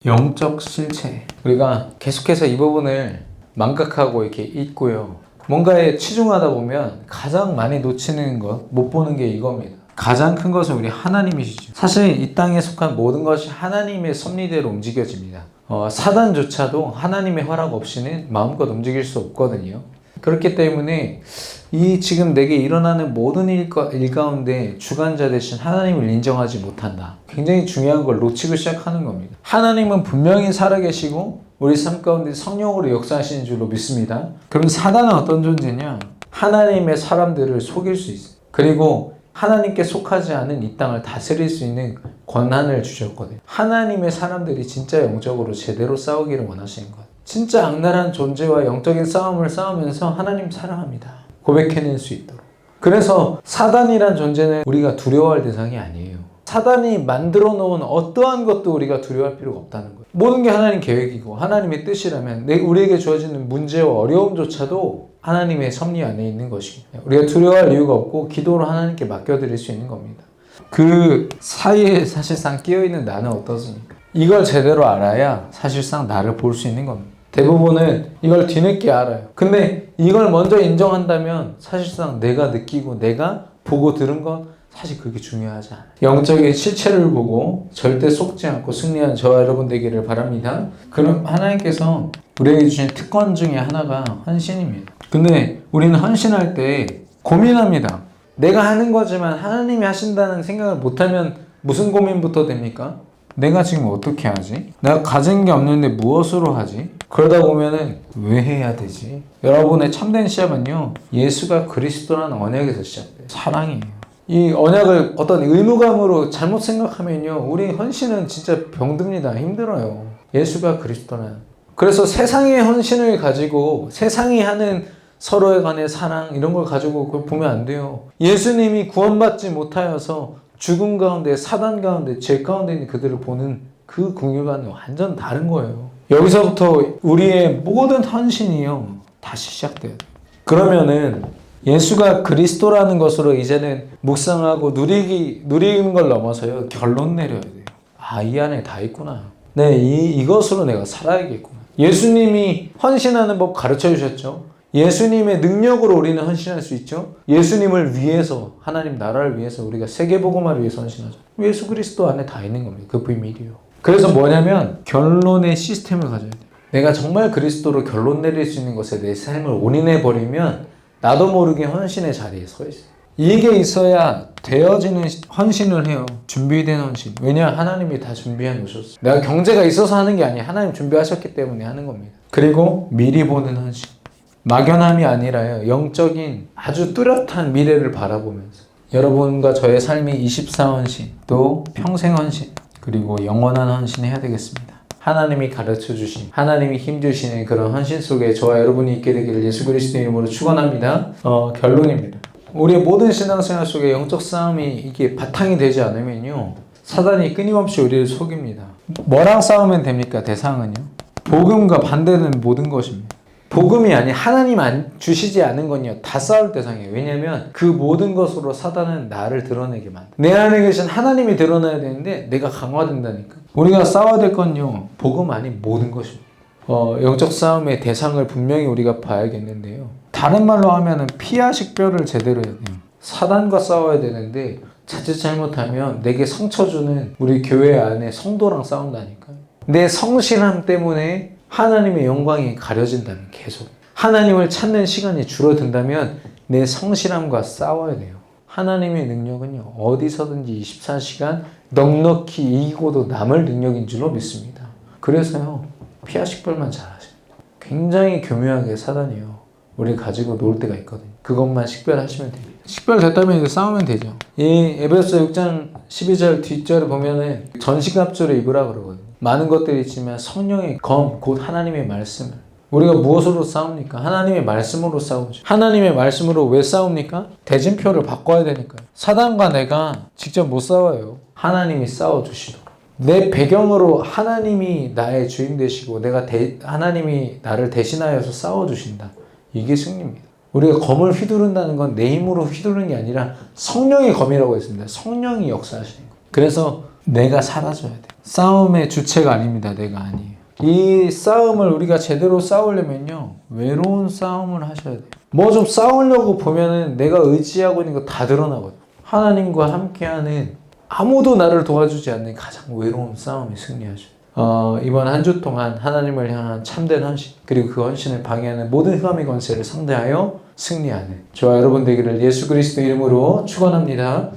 영적 실체. 우리가 계속해서 이 부분을 망각하고 이렇게 잊고요. 뭔가에 치중하다 보면 가장 많이 놓치는 것, 못 보는 게 이겁니다. 가장 큰 것은 우리 하나님이시죠. 사실 이 땅에 속한 모든 것이 하나님의 섭리대로 움직여집니다. 사단조차도 하나님의 허락 없이는 마음껏 움직일 수 없거든요. 그렇기 때문에 이 지금 내게 일어나는 모든 일 가운데 주관자 대신 하나님을 인정하지 못한다. 굉장히 중요한 걸 놓치고 시작하는 겁니다. 하나님은 분명히 살아계시고 우리 삶 가운데 성령으로 역사하시는 줄로 믿습니다. 그럼 사단은 어떤 존재냐? 하나님의 사람들을 속일 수 있어요. 그리고 하나님께 속하지 않은 이 땅을 다스릴 수 있는 권한을 주셨거든요. 하나님의 사람들이 진짜 영적으로 제대로 싸우기를 원하시는 거예요. 진짜 악랄한 존재와 영적인 싸움을 싸우면서 하나님 사랑합니다. 고백해낼 수 있도록. 그래서 사단이란 존재는 우리가 두려워할 대상이 아니에요. 사단이 만들어 놓은 어떠한 것도 우리가 두려워할 필요가 없다는 거예요. 모든 게 하나님 계획이고 하나님의 뜻이라면 우리에게 주어지는 문제와 어려움조차도 하나님의 섭리 안에 있는 것입니다. 우리가 두려워할 이유가 없고 기도로 하나님께 맡겨드릴 수 있는 겁니다. 그 사이에 사실상 끼어있는 나는 어떻습니까? 이걸 제대로 알아야 사실상 나를 볼 수 있는 겁니다. 대부분은 이걸 뒤늦게 알아요. 근데 이걸 먼저 인정한다면 사실상 내가 느끼고 내가 보고 들은 건 사실 그렇게 중요하지 않아요. 영적인 실체를 보고 절대 속지 않고 승리한 저와 여러분 되기를 바랍니다. 그럼 하나님께서 우리에게 주신 특권 중에 하나가 헌신입니다. 근데 우리는 헌신할 때 고민합니다. 내가 하는 거지만 하나님이 하신다는 생각을 못하면 무슨 고민부터 됩니까? 내가 지금 어떻게 하지? 내가 가진 게 없는데 무엇으로 하지? 그러다 보면은 왜 해야 되지? 여러분의 참된 시합은요, 예수가 그리스도라는 언약에서 시작돼요. 사랑이에요. 이 언약을 어떤 의무감으로 잘못 생각하면요, 우리 헌신은 진짜 병듭니다. 힘들어요. 예수가 그리스도라는. 그래서 세상의 헌신을 가지고 세상이 하는 서로에 관해 사랑 이런 걸 가지고 그걸 보면 안 돼요. 예수님이 구원받지 못하여서 죽음 가운데, 사단 가운데, 죄 가운데 있는 그들을 보는 그 긍휼과는 완전 다른 거예요. 여기서부터 우리의 모든 헌신이요, 다시 시작돼요. 그러면은 예수가 그리스도라는 것으로 이제는 묵상하고 누리는 걸 넘어서요, 결론 내려야 돼요. 아, 이 안에 다 있구나. 네, 이것으로 내가 살아야겠구나. 예수님이 헌신하는 법 가르쳐 주셨죠. 예수님의 능력으로 우리는 헌신할 수 있죠. 예수님을 위해서, 하나님 나라를 위해서 우리가 세계복음화를 위해서 헌신하죠. 예수 그리스도 안에 다 있는 겁니다. 그 비밀이요. 그래서 뭐냐면 결론의 시스템을 가져야 돼요. 내가 정말 그리스도로 결론 내릴 수 있는 것에 내 삶을 올인해버리면 나도 모르게 헌신의 자리에 서 있어요. 이게 있어야 되어지는 헌신을 해요. 준비된 헌신. 왜냐? 하나님이 다 준비해 놓으셨어요. 내가 경제가 있어서 하는 게 아니에요. 하나님 준비하셨기 때문에 하는 겁니다. 그리고 미리 보는 헌신. 막연함이 아니라요, 영적인 아주 뚜렷한 미래를 바라보면서 여러분과 저의 삶이 24헌신, 또 평생헌신, 그리고 영원한 헌신 해야 되겠습니다. 하나님이 가르쳐주신, 하나님이 힘주시는 그런 헌신 속에 저와 여러분이 있게 되기를 예수 그리스도의 이름으로 축원합니다. 결론입니다. 우리의 모든 신앙생활 속에 영적 싸움이 이게 바탕이 되지 않으면요, 사단이 끊임없이 우리를 속입니다. 뭐랑 싸우면 됩니까? 대상은요, 복음과 반대되는 모든 것입니다. 복음이 아닌 하나님 주시지 않은 건요, 다 싸울 대상이에요. 왜냐면 그 모든 것으로 사단은 나를 드러내게 만들어요. 내 안에 계신 하나님이 드러나야 되는데 내가 강화된다니까. 우리가 싸워야 될 건요, 복음 아닌 모든 것입니다. 영적 싸움의 대상을 분명히 우리가 봐야겠는데요, 다른 말로 하면은 피와 식별을 제대로 해야 돼요. 사단과 싸워야 되는데 자칫 잘못하면 내게 상처 주는 우리 교회 안에 성도랑 싸운다니까요. 내 성실함 때문에 하나님의 영광이 가려진다면, 계속 하나님을 찾는 시간이 줄어든다면 내 성실함과 싸워야 돼요. 하나님의 능력은요, 어디서든지 24시간 넉넉히 이기고도 남을 능력인 줄로 믿습니다. 그래서요, 피와 식별만 잘하세요. 굉장히 교묘하게 사단이요, 우리 가지고 놀 때가 있거든요. 그것만 식별하시면 됩니다. 식별됐다면 이제 싸우면 되죠. 이 에베소 6장 12절 뒷절을 보면은 전시갑주를 입으라 그러거든요. 많은 것들이 있지만 성령의 검, 곧 하나님의 말씀을. 우리가 무엇으로 싸웁니까? 하나님의 말씀으로 싸우죠. 하나님의 말씀으로 왜 싸웁니까? 대진표를 바꿔야 되니까요. 사단과 내가 직접 못 싸워요. 하나님이 싸워주시도록. 내 배경으로 하나님이 나의 주인 되시고 하나님이 나를 대신하여서 싸워주신다. 이게 승리입니다. 우리가 검을 휘두른다는 건 내 힘으로 휘두르는 게 아니라 성령의 검이라고 했습니다. 성령이 역사하시는 거. 그래서 내가 사라져야 돼. 싸움의 주체가 아닙니다. 내가 아니에요. 이 싸움을 우리가 제대로 싸우려면요, 외로운 싸움을 하셔야 돼요. 뭐 좀 싸우려고 보면은 내가 의지하고 있는 거 다 드러나거든요. 하나님과 함께하는, 아무도 나를 도와주지 않는 가장 외로운 싸움에 승리하죠. 이번 한 주 동안 하나님을 향한 참된 헌신, 그리고 그 헌신을 방해하는 모든 흑암의 권세를 상대하여 승리하는 저와 여러분 되기를 예수 그리스도 이름으로 축원합니다.